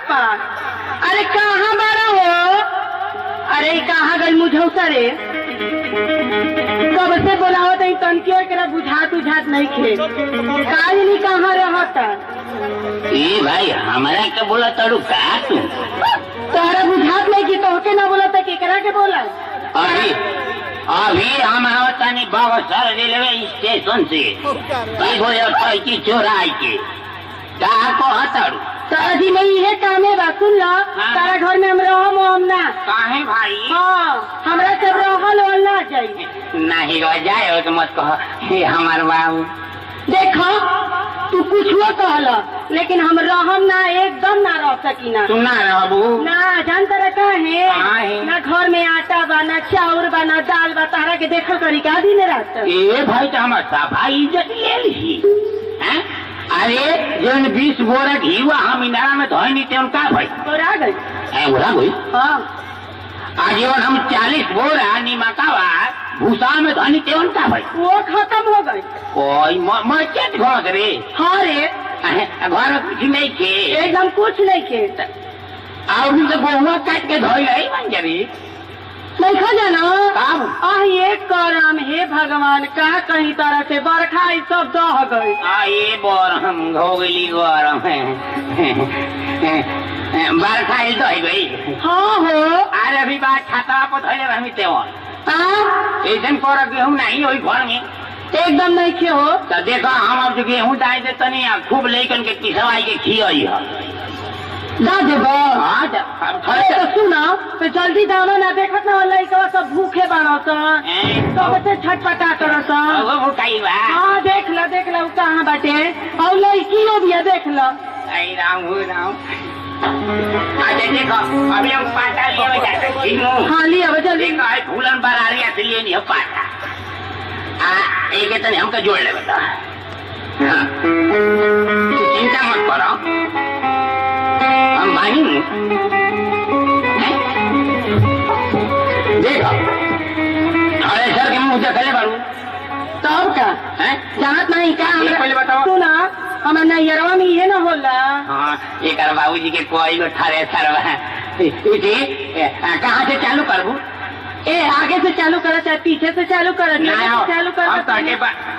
पापा। अरे कहाँ बारा हो? अरे कहाँ गई मुझौसा रे? कब से बोलाओ तई तनकियो एकरा बुझात नहीं खे। काज नहीं कहाँ रहता? ए भाई हमारा के बोला तड़ू का तू? तारा बुझात नहीं की तो के ना बोला था केकरा के बोला? अभी हम आवता नहीं बाबा सर रेलवे स्टेशन से पैकी चोराई के को हताड़ू ताजी नहीं है कामे बा सुन ला। तारा घर में हम रहो हम ना काहे भाई? हाँ हमरा सब रहल और ना जाइए नहीं रह जाए तो मत कह हे हमार बाबू। देखो तू कुछ कहला लेकिन हम रहम ना एकदम ना रह सकी ना। तू ना रहबू ना जानता रखा है ना घर में आटा बा ना चाउर बा ना दाल बा। तारा के देखल करी का दिन रात। ए भाई तो हमार सफाई इज्जत ले ली। अरे जो 20 बोरा घी हुआ हम इंदिरा में धोई नहीं थे उनका भाई बोरा गई बोरा गई। हाँ आज हम 40 बोरा निमकावा भूसा में धोनी थे उनका भाई वो खत्म हो गई। कोई मचत घोस रे। हाँ रे घर में कुछ नहीं खे एकदम कुछ नहीं खे। और तो बहुआ काट के धोई रही मंजरी नहीं खा जाना। काम ये करम हे भगवान का कहीं तरह से बरखा सब दह गई। ये बरम हो गई गरम बरखा दह गई। हाँ हो अरे अभी बात छाता पर धोले रही तेवर ऐसा कर गेहूँ नहीं हो घर में एकदम नहीं खे हो। तो देखो हम अब गेहूँ डाल दे तनी खूब लेकिन के पिसवाई के खियई तो सुना तो जल्दी दाना ना देखत ना लड़का सब भूखे बनो सब से छटपटा करो हाँ देख लो कहाँ बाटे और लड़की भी देख लो। देखो अभी हम पाटा लिए हाँ लिया जल्दी फूलन बरारिया से लिए नहीं हो पाटा एक तनी हमका जोड़ ले बता। चिंता मत करो हम भाई देखो अरे सर के मुँह चले बारू तब का जानत नहीं का पहले बताओ। सुना हमारे नैयरवा में ये न होला। हाँ एक बाबू जी के कोई गो ठरे सरवा कहाँ से चालू करबू? आगे से चालू करो चाहे पीछे से चालू करो चालू करो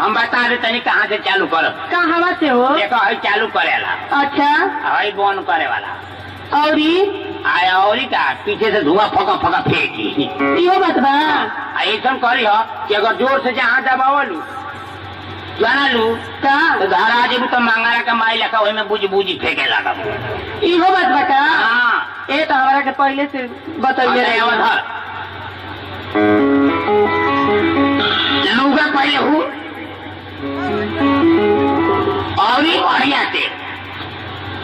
हम बता दे तनी कहाँ से चालू करो। कहाँ से हो? देखो है चालू करेला। अच्छा है बंद करे वाला और का पीछे से धुआं फका फका फेंकी यो बात बा। ऐसा करी हो कि अगर जोर से जहाँ दबावलू जाना लू तो धारा जी तो मंगारा का माई लखा वही में बुझ बुझी फेंके लगा इहो बात बा का? हाँ ये तो हमारा के पहले से बताइए लूगा पहले हूँ और ही बढ़िया से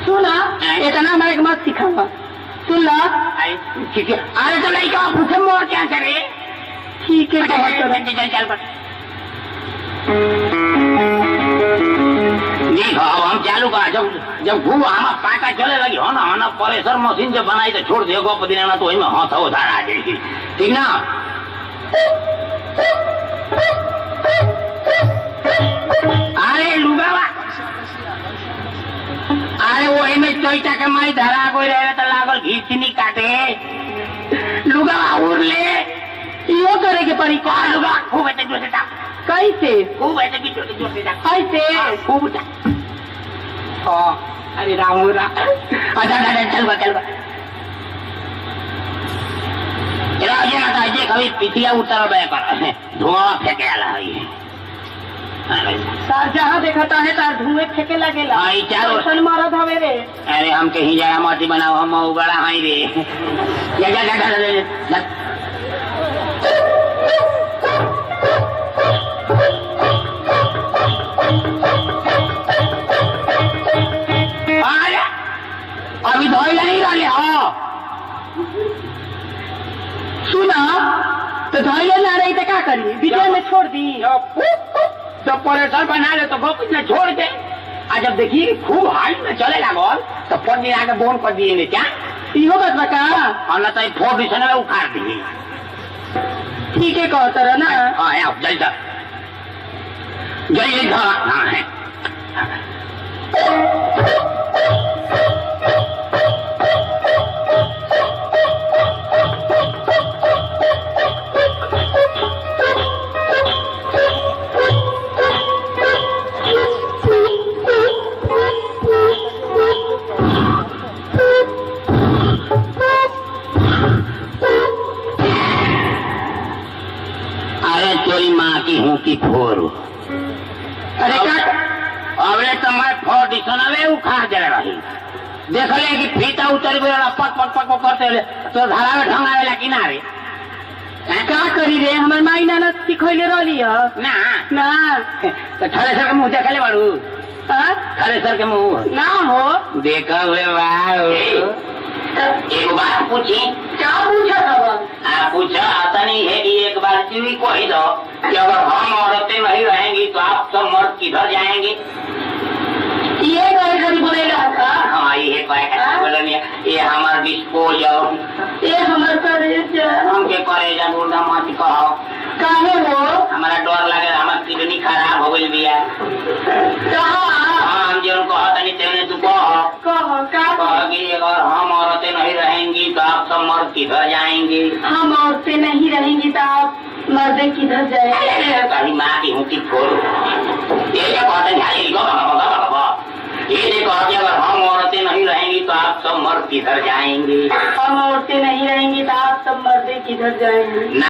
सुना इतना हमारे मत सिखावा सुन ला। अरे तो लड़का पूछे मोर क्या करे? ठीक है चल देखो अब हम चालू का जब खूब हमारा पाका चले लगी हो ना प्रेशर मशीन जब बनाई तो छोड़ दिया गो दिन तो वही में हाथ उधार आ जाएगी ठीक ना। अरे लुगावा अरे वही में चोईटा के माई धरा कोई रहे तो लागल घी चीनी काटे लुगावा उड़ ले यो करे के पड़ी का? लुगा खूब ऐसे जोर से कैसे खूब ऐसे भी जोर से कैसे खूब अरे राम अच्छा चल कभी पिछिया उतर धुआं फेंके आला तार जहाँ देखता है तार धुएं फेंके लगेला। चारों मारत हवे रे। अरे हम कहीं जरा मोती बनाओ हम उगड़ा हाई रे अभी धोई नहीं रहे हो। सुना तो धोइले ना रही तो क्या करिए बीच में छोड़ दी तो परेशान बना ले तो गोकुछ ने छोड़ दे। आज जब देखिए खूब हाइट में चले लागल तो फोन दिन आगे बोन कर दिए क्या इहो बात बका और न तो फोर डिशन में उखाड़ दिए। ठीक है कहता रहा ना। हाँ जल्द जल्द हाँ है फोर। अरे का अबले तो मैं फोर दिसनवे उखा दे रही। देख ले कि फीता उतर गया पक पक पक पक करते ले तो धारा में ढंगावेला किनारे। का करी रे हमर माई नाना सिखैले रहली ह ना ना तो थ्रेसर के मुंह देखले बाड़ू। थ्रेसर के मुंह ना हो देखा हुए वाह। एक बात पूछी। क्या पूछा था? पूछा आता नहीं है कि एक बार चीनी को ही दो कि अगर हम औरतें नहीं रहेंगी तो आप सब मर्द किधर जाएंगे? ये कभी बोलेगा था? हाँ ये बोले ये हमार डिस्पोजल ये हमार करेज हमके करेजा मुर्दा मत कहो। काहे हो? हमारा डर लगे हमार किडनी खराब हो गई बिया। हम जो कहतनी तेने तू कहो का कहोगी अगर हम औरतें नहीं रहेंगी तो आप सब मर्द किधर जाएंगे? हम औरतें नहीं रहेंगी तो आप मर्दे किधर जाएंगे? कभी माँ की हूँ फोड़ ये क्या कहते ये देखो अगर हम औरतें नहीं रहेंगी तो आप सब मर्द किधर जाएंगे? हम औरतें नहीं रहेंगी तो आप सब मर्दे किधर जाएंगे?